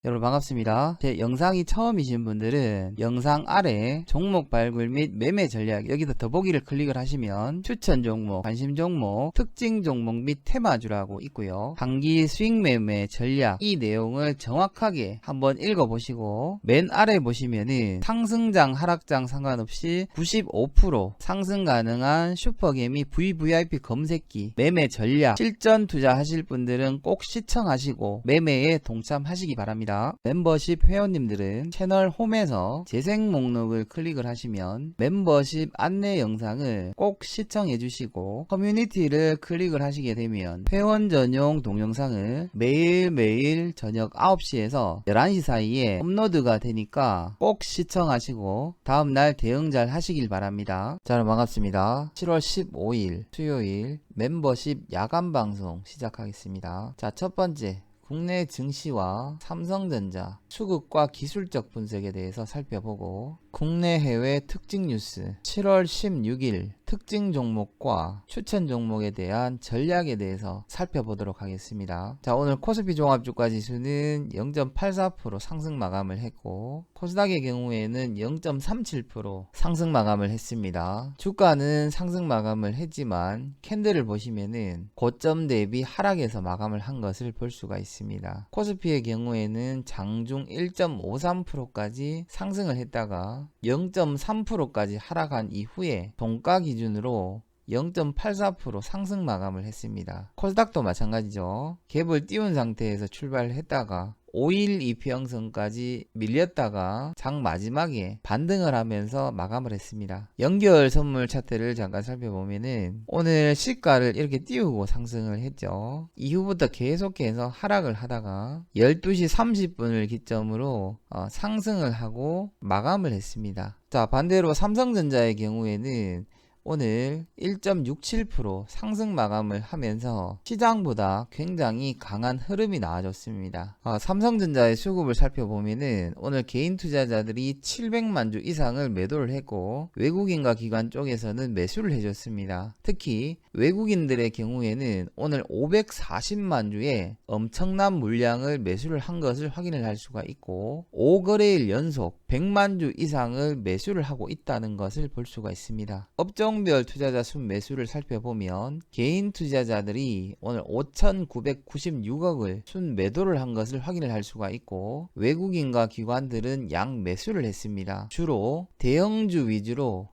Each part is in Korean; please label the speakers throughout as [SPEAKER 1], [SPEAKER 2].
[SPEAKER 1] 여러분 반갑습니다. 제 영상이 처음이신 분들은 영상 아래 종목 발굴 및 매매 전략 여기서 더보기를 클릭을 하시면 추천 종목, 관심 종목, 특징 종목 및 테마주라고 있고요. 단기 수익 매매 전략 이 내용을 정확하게 한번 읽어보시고 맨 아래 보시면은 상승장 하락장 상관없이 95% 상승 가능한 슈퍼개미 VVIP 검색기 매매 전략 실전 투자하실 분들은 꼭 시청하시고 매매에 동참하시기 바랍니다. 멤버십 회원님들은 채널 홈에서 재생 목록을 클릭을 하시면 멤버십 안내 영상을 꼭 시청해 주시고 커뮤니티를 클릭을 하시게 되면 회원 전용 동영상을 매일매일 저녁 9시에서 11시 사이에 업로드가 되니까 꼭 시청하시고 다음날 대응 잘 하시길 바랍니다. 자, 여러분 반갑습니다. 7월 15일 수요일 멤버십 야간 방송 시작하겠습니다. 자, 첫 번째 국내 증시와 삼성전자 수급과 기술적 분석에 대해서 살펴보고 국내 해외 특징 뉴스 7월 16일 특징 종목과 추천 종목에 대한 전략에 대해서 살펴보도록 하겠습니다. 자, 오늘 코스피 종합주가 지수는 0.84% 상승 마감을 했고 코스닥의 경우에는 0.37% 상승 마감을 했습니다. 주가는 상승 마감을 했지만 캔들을 보시면은 고점 대비 하락에서 마감을 한 것을 볼 수가 있습니다. 코스피의 경우에는 장중 1.53%까지 상승을 했다가 0.3%까지 하락한 이후에 종가 기준으로 0.84% 상승 마감을 했습니다. 코스닥도 마찬가지죠. 갭을 띄운 상태에서 출발을 했다가 5일 이평선까지 밀렸다가 장 마지막에 반등을 하면서 마감을 했습니다. 연결 선물 차트를 잠깐 살펴보면은 오늘 시가를 이렇게 띄우고 상승을 했죠. 이후부터 계속해서 하락을 하다가 12시 30분을 기점으로 상승을 하고 마감을 했습니다. 자, 반대로 삼성전자의 경우에는 오늘 1.67% 상승 마감을 하면서 시장보다 굉장히 강한 흐름이 나와줬습니다. 삼성전자의 수급을 살펴보면은 오늘 개인 투자자들이 700만 주 이상을 매도를 했고 외국인과 기관 쪽에서는 매수를 해줬습니다. 특히 외국인들의 경우에는 오늘 540만 주의 엄청난 물량을 매수를 한 것을 확인을 할 수가 있고 5거래일 연속 100만 주 이상을 매수를 하고 있다는 것을 볼 수가 있습니다. 업종별 투자자 순 매수를 살펴보면 개인 투자자들이 오늘 5,996억을 순 매도를 한 것을 확인을 할 수가 있고 외국인과 기관들은 양 매수를 했습니다. 주로 대형주 위주로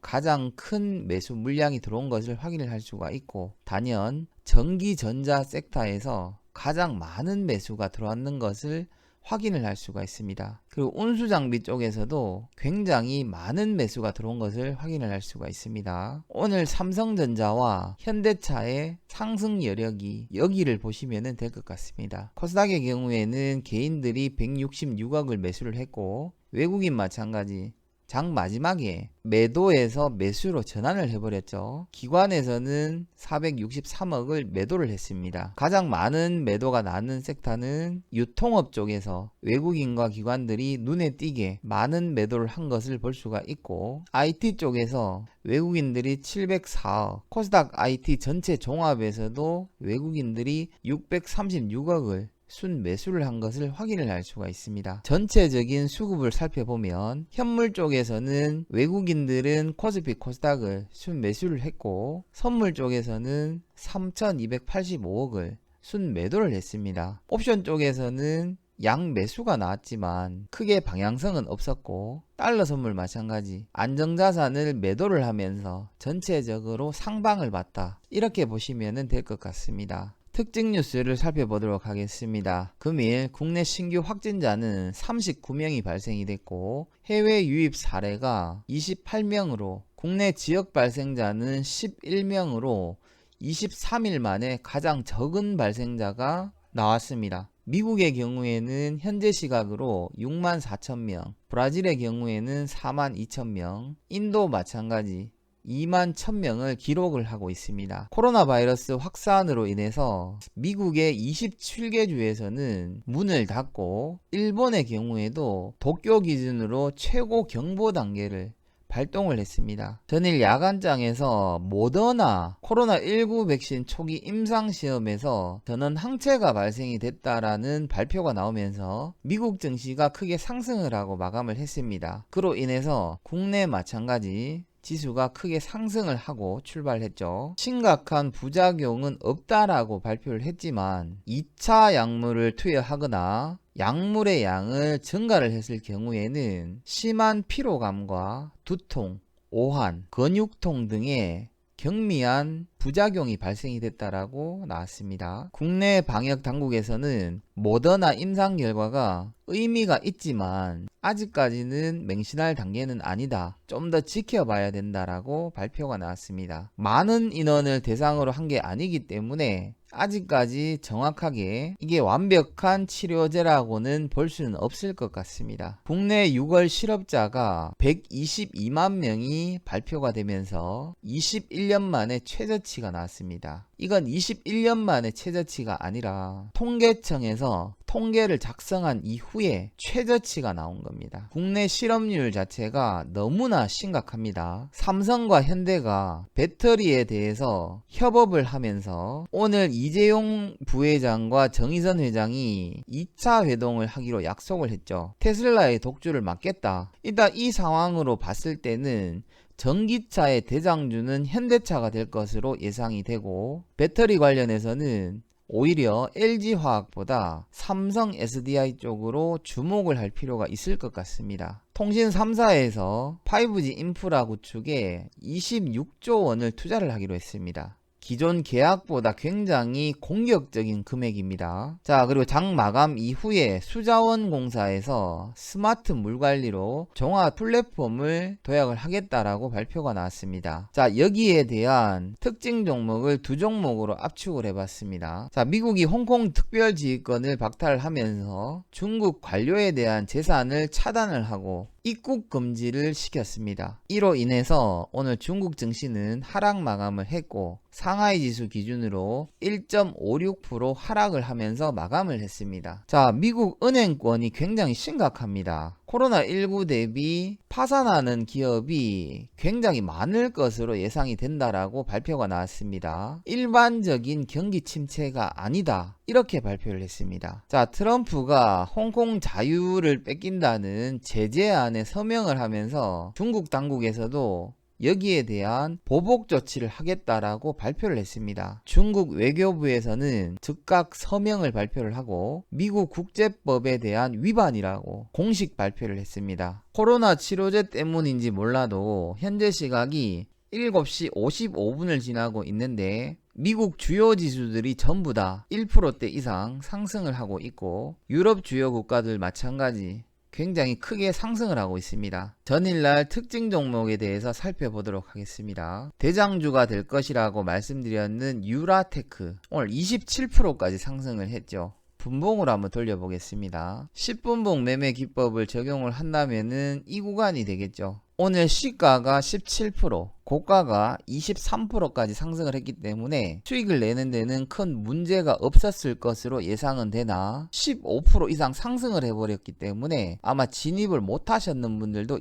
[SPEAKER 1] 가장 큰 매수 물량이 들어온 것을 확인을 할 수가 있고 단연 전기전자 섹터에서 가장 많은 매수가 들어왔는 것을 확인을 할 수가 있습니다. 그리고 운수장비 쪽에서도 굉장히 많은 매수가 들어온 것을 확인을 할 수가 있습니다. 오늘 삼성전자와 현대차의 상승 여력이 여기를 보시면 될 것 같습니다. 코스닥의 경우에는 개인들이 166억을 매수를 했고 외국인 마찬가지 장 마지막에 매도에서 매수로 전환을 해버렸죠. 기관에서는 463억을 매도를 했습니다. 가장 많은 매도가 나는 섹터는 유통업 쪽에서 외국인과 기관들이 눈에 띄게 많은 매도를 한 것을 볼 수가 있고 IT 쪽에서 외국인들이 704억, 코스닥 IT 전체 종합에서도 외국인들이 636억을 순 매수를 한 것을 확인을 할 수가 있습니다. 전체적인 수급을 살펴보면 현물 쪽에서는 외국인들은 코스피 코스닥을 순 매수를 했고 선물 쪽에서는 3,285억을 순 매도를 했습니다. 옵션 쪽에서는 양 매수가 나왔지만 크게 방향성은 없었고 달러 선물 마찬가지 안정자산을 매도를 하면서 전체적으로 상방을 봤다 이렇게 보시면 될 것 같습니다. 특징 뉴스를 살펴보도록 하겠습니다. 금일 국내 신규 확진자는 39명이 발생이 됐고 해외 유입 사례가 28명으로 국내 지역 발생자는 11명으로 23일 만에 가장 적은 발생자가 나왔습니다. 미국의 경우에는 현재 시각으로 6만 4천 명, 브라질의 경우에는 4만 2천 명, 인도 마찬가지 2만 1000명을 기록을 하고 있습니다. 코로나 바이러스 확산으로 인해서 미국의 27개 주에서는 문을 닫고 일본의 경우에도 도쿄 기준으로 최고 경보 단계를 발동을 했습니다. 전일 야간장에서 모더나 코로나19 백신 초기 임상시험에서 전원 항체가 발생이 됐다라는 발표가 나오면서 미국 증시가 크게 상승을 하고 마감을 했습니다. 그로 인해서 국내 마찬가지 지수가 크게 상승을 하고 출발했죠. 심각한 부작용은 없다라고 발표를 했지만 2차 약물을 투여하거나 약물의 양을 증가를 했을 경우에는 심한 피로감과 두통, 오한, 근육통 등의 경미한 부작용이 발생이 됐다라고 나왔습니다. 국내 방역 당국에서는 모더나 임상 결과가 의미가 있지만 아직까지는 맹신할 단계는 아니다. 좀 더 지켜봐야 된다라고 발표가 나왔습니다. 많은 인원을 대상으로 한 게 아니기 때문에 아직까지 정확하게 이게 완벽한 치료제라고는 볼 수는 없을 것 같습니다. 국내 6월 실업자가 122만 명이 발표가 되면서 21년 만에 최저치가 나왔습니다. 이건 21년 만에 최저치가 아니라 통계청에서 통계를 작성한 이후에 최저치가 나온 겁니다. 국내 실업률 자체가 너무나 심각합니다. 삼성과 현대가 배터리에 대해서 협업을 하면서 오늘 이재용 부회장과 정의선 회장이 2차 회동을 하기로 약속을 했죠. 테슬라의 독주를 막겠다. 일단 이 상황으로 봤을 때는 전기차의 대장주는 현대차가 될 것으로 예상이 되고, 배터리 관련해서는 오히려 LG화학보다 삼성 SDI 쪽으로 주목을 할 필요가 있을 것 같습니다. 통신 3사에서 5G 인프라 구축에 26조 원을 투자를 하기로 했습니다. 기존 계약보다 굉장히 공격적인 금액입니다. 자, 그리고 장 마감 이후에 수자원공사에서 스마트 물관리로 종합 플랫폼을 도약을 하겠다라고 발표가 나왔습니다. 자, 여기에 대한 특징 종목을 두 종목으로 압축을 해봤습니다. 자, 미국이 홍콩 특별지휘권을 박탈하면서 중국 관료에 대한 제산을 차단을 하고 입국 금지를 시켰습니다. 이로 인해서 오늘 중국 증시는 하락 마감을 했고, 상하이 지수 기준으로 1.56% 하락을 하면서 마감을 했습니다. 자, 미국 은행권이 굉장히 심각합니다. 코로나19 대비 파산하는 기업이 굉장히 많을 것으로 예상이 된다라고 발표가 나왔습니다. 일반적인 경기 침체가 아니다, 이렇게 발표를 했습니다. 자, 트럼프가 홍콩 자유를 뺏긴다는 제재안에 서명을 하면서 중국 당국에서도 여기에 대한 보복 조치를 하겠다라고 발표를 했습니다. 중국 외교부에서는 즉각 서명을 발표를 하고 미국 국제법에 대한 위반이라고 공식 발표를 했습니다. 코로나 치료제 때문인지 몰라도 현재 시각이 7시 55분을 지나고 있는데 미국 주요 지수들이 전부 다 1%대 이상 상승을 하고 있고, 유럽 주요 국가들 마찬가지 굉장히 크게 상승을 하고 있습니다. 전일날 특징 종목에 대해서 살펴보도록 하겠습니다. 대장주가 될 것이라고 말씀드렸는 유라테크, 오늘 27%까지 상승을 했죠. 분봉으로 한번 돌려보겠습니다. 10분봉 매매 기법을 적용을 한다면은 이 구간이 되겠죠. 오늘 시가가 17%, 고가가 23%까지 상승을 했기 때문에 수익을 내는 데는 큰 문제가 없었을 것으로 예상은 되나 15% 이상 상승을 해버렸기 때문에 아마 진입을 못 하셨는 분들도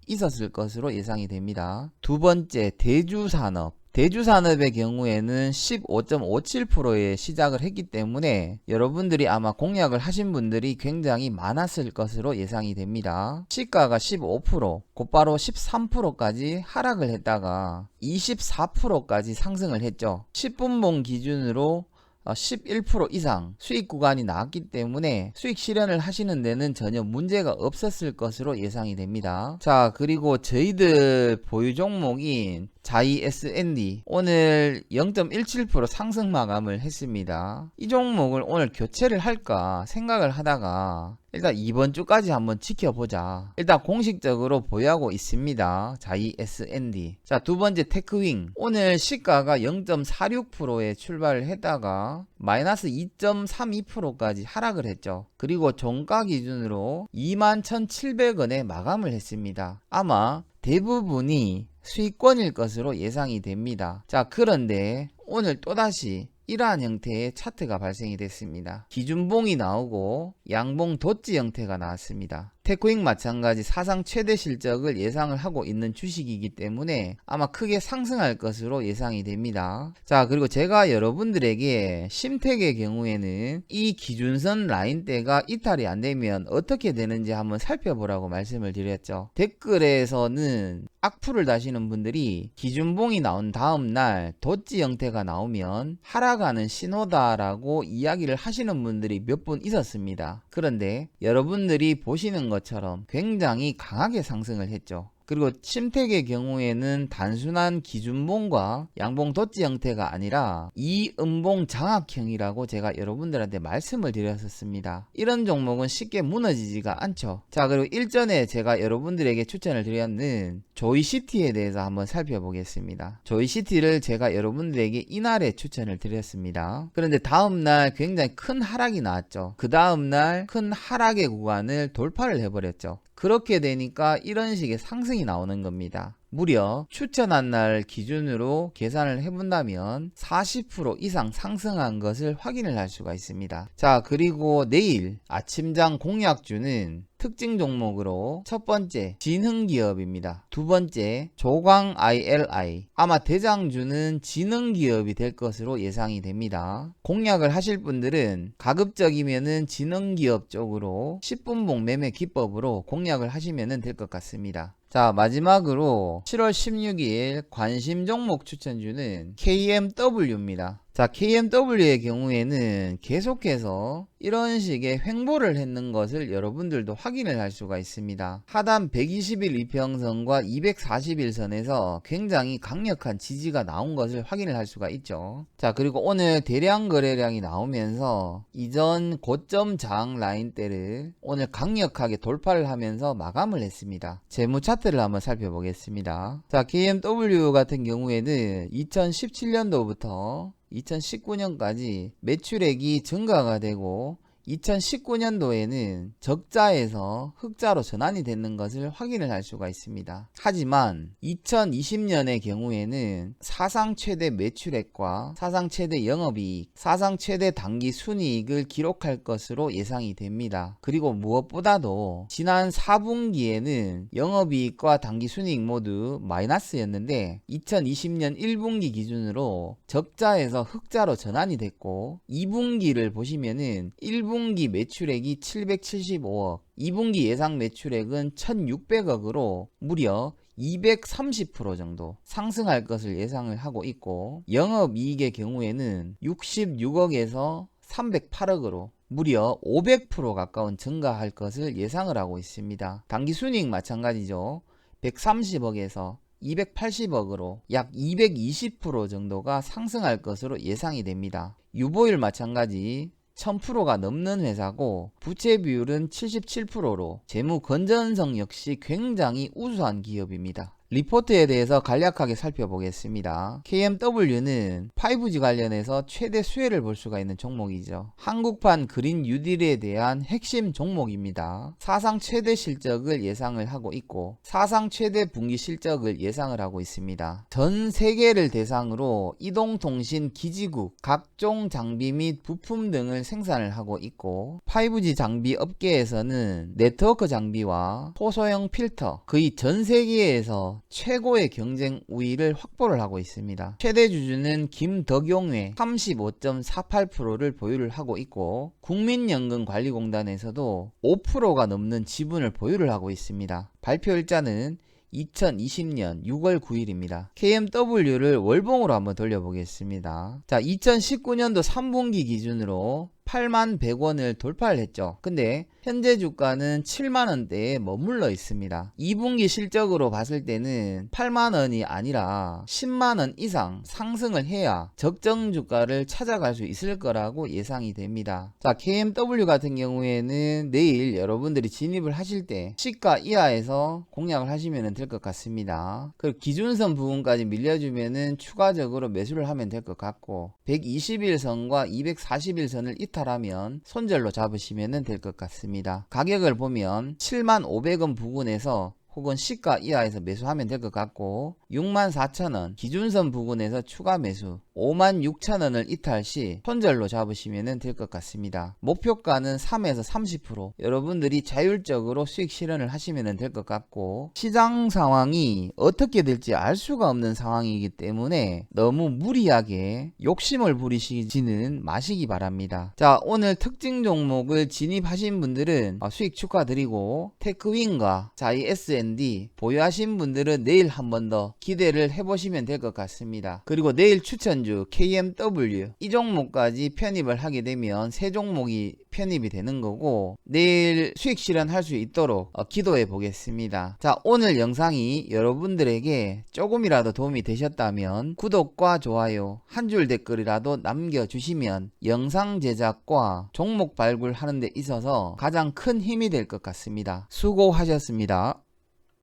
[SPEAKER 1] 있었을 것으로 예상이 됩니다. 두 번째, 대주산업. 대주산업의 경우에는 15.57%에 시작을 했기 때문에 여러분들이 아마 공략을 하신 분들이 굉장히 많았을 것으로 예상이 됩니다. 시가가 15%, 곧바로 13%까지 하락을 했다가 24%까지 상승을 했죠. 10분봉 기준으로 11% 이상 수익 구간이 나왔기 때문에 수익 실현을 하시는 데는 전혀 문제가 없었을 것으로 예상이 됩니다. 자, 그리고 저희들 보유 종목인 자이 S&D 오늘 0.17% 상승 마감을 했습니다. 이 종목을 오늘 교체를 할까 생각을 하다가 일단 이번 주까지 한번 지켜보자. 일단 공식적으로 보유하고 있습니다. 자이 S&D. 자, 두 번째 테크윙. 오늘 시가가 0.46%에 출발을 했다가 마이너스 2.32%까지 하락을 했죠. 그리고 종가 기준으로 21,700원에 마감을 했습니다. 아마 대부분이 수익권일 것으로 예상이 됩니다. 자, 그런데 오늘 또다시 이러한 형태의 차트가 발생이 됐습니다. 기준봉이 나오고 양봉 덧지 형태가 나왔습니다. 테크잉 마찬가지 사상 최대 실적을 예상을 하고 있는 주식이기 때문에 아마 크게 상승할 것으로 예상이 됩니다. 자, 그리고 제가 여러분들에게 심택의 경우에는 이 기준선 라인대가 이탈이 안 되면 어떻게 되는지 한번 살펴보라고 말씀을 드렸죠. 댓글에서는 악플을 다시는 분들이 기준봉이 나온 다음날 덧지 형태가 나오면 하락하는 신호다라고 이야기를 하시는 분들이 몇 분 있었습니다. 그런데 여러분들이 보시는 것처럼 굉장히 강하게 상승을 했죠. 그리고 심택의 경우에는 단순한 기준봉과 양봉 덧지 형태가 아니라 이음봉 장악형이라고 제가 여러분들한테 말씀을 드렸었습니다. 이런 종목은 쉽게 무너지지가 않죠. 자, 그리고 일전에 제가 여러분들에게 추천을 드렸는 조이시티에 대해서 한번 살펴보겠습니다. 조이시티를 제가 여러분들에게 이날에 추천을 드렸습니다. 그런데 다음날 굉장히 큰 하락이 나왔죠. 그 다음날 큰 하락의 구간을 돌파를 해버렸죠. 그렇게 되니까 이런 식의 상승이 나오는 겁니다. 무려 추천한 날 기준으로 계산을 해본다면 40% 이상 상승한 것을 확인을 할 수가 있습니다. 자, 그리고 내일 아침장 공약주는 특징 종목으로 첫 번째 진흥기업입니다. 두 번째 조광 ILI, 아마 대장주는 진흥기업이 될 것으로 예상이 됩니다. 공략을 하실 분들은 가급적이면은 진흥기업 쪽으로 10분봉 매매 기법으로 공략을 하시면 될 것 같습니다. 자, 마지막으로 7월 16일 관심 종목 추천주는 KMW입니다. 자, KMW의 경우에는 계속해서 이런 식의 횡보를 했는 것을 여러분들도 확인을 할 수가 있습니다. 하단 120일 이평선과 241선에서 굉장히 강력한 지지가 나온 것을 확인을 할 수가 있죠. 자, 그리고 오늘 대량 거래량이 나오면서 이전 고점 저항 라인대를 오늘 강력하게 돌파를 하면서 마감을 했습니다. 재무 차트를 한번 살펴보겠습니다. 자, KMW 같은 경우에는 2017년도부터 2019년까지 매출액이 증가가 되고 2019년도에는 적자에서 흑자로 전환이 되는 것을 확인을 할 수가 있습니다. 하지만 2020년의 경우에는 사상 최대 매출액과 사상 최대 영업이익, 사상 최대 당기 순이익을 기록할 것으로 예상이 됩니다. 그리고 무엇보다도 지난 4분기에는 영업이익과 당기 순이익 모두 마이너스였는데 2020년 1분기 기준으로 적자에서 흑자로 전환이 됐고 2분기를 보시면은 1분기 매출액이 775억, 2분기 예상 매출액은 1600억으로 무려 230% 정도 상승할 것을 예상을 하고 있고 영업이익의 경우에는 66억에서 308억으로 무려 500% 가까운 증가할 것을 예상을 하고 있습니다. 당기순이익 마찬가지죠. 130억에서 280억으로 약 220% 정도가 상승할 것으로 예상이 됩니다. 유보율 마찬가지 1000%가 넘는 회사고 부채 비율은 77%로 재무 건전성 역시 굉장히 우수한 기업입니다. 리포트에 대해서 간략하게 살펴보겠습니다. KMW는 5G 관련해서 최대 수혜를 볼 수가 있는 종목이죠. 한국판 그린 뉴딜에 대한 핵심 종목입니다. 사상 최대 실적을 예상을 하고 있고 사상 최대 분기 실적을 예상을 하고 있습니다. 전 세계를 대상으로 이동통신 기지국, 각종 장비 및 부품 등을 생산을 하고 있고 5G 장비 업계에서는 네트워크 장비와 호소형 필터 거의 전 세계에서 최고의 경쟁 우위를 확보를 하고 있습니다. 최대 주주는 김덕용회 35.48%를 보유를 하고 있고 국민연금관리공단에서도 5%가 넘는 지분을 보유를 하고 있습니다. 발표 일자는 2020년 6월 9일입니다. KMW를 월봉으로 한번 돌려보겠습니다. 자, 2019년도 3분기 기준으로 81,100원을 돌파를 했죠. 근데 현재 주가는 7만원대에 머물러 있습니다. 2분기 실적으로 봤을 때는 8만원이 아니라 10만원 이상 상승을 해야 적정 주가를 찾아갈 수 있을 거라고 예상이 됩니다. 자, KMW 같은 경우에는 내일 여러분들이 진입을 하실 때 시가 이하에서 공략을 하시면 될 것 같습니다. 그리고 기준선 부분까지 밀려주면은 추가적으로 매수를 하면 될 것 같고 121선과 241선을 이탈하면 손절로 잡으시면 될 것 같습니다. 가격을 보면 75,000원 부근에서 혹은 시가 이하에서 매수하면 될 것 같고 64,000원 기준선 부근에서 추가 매수, 56,000원을 이탈 시 손절로 잡으시면 될 것 같습니다. 목표가는 3에서 30%, 여러분들이 자율적으로 수익 실현을 하시면 될 것 같고, 시장 상황이 어떻게 될지 알 수가 없는 상황이기 때문에 너무 무리하게 욕심을 부리시지는 마시기 바랍니다. 자, 오늘 특징 종목을 진입하신 분들은 수익 축하드리고, 테크윈과 자이 S&D 보유하신 분들은 내일 한 번 더 기대를 해보시면 될 것 같습니다. 그리고 내일 추천주 KMW 이 종목까지 편입을 하게 되면 세 종목이 편입이 되는 거고, 내일 수익 실현할 수 있도록 기도해 보겠습니다. 자, 오늘 영상이 여러분들에게 조금이라도 도움이 되셨다면 구독과 좋아요, 한 줄 댓글이라도 남겨주시면 영상 제작과 종목 발굴하는 데 있어서 가장 큰 힘이 될 것 같습니다. 수고하셨습니다.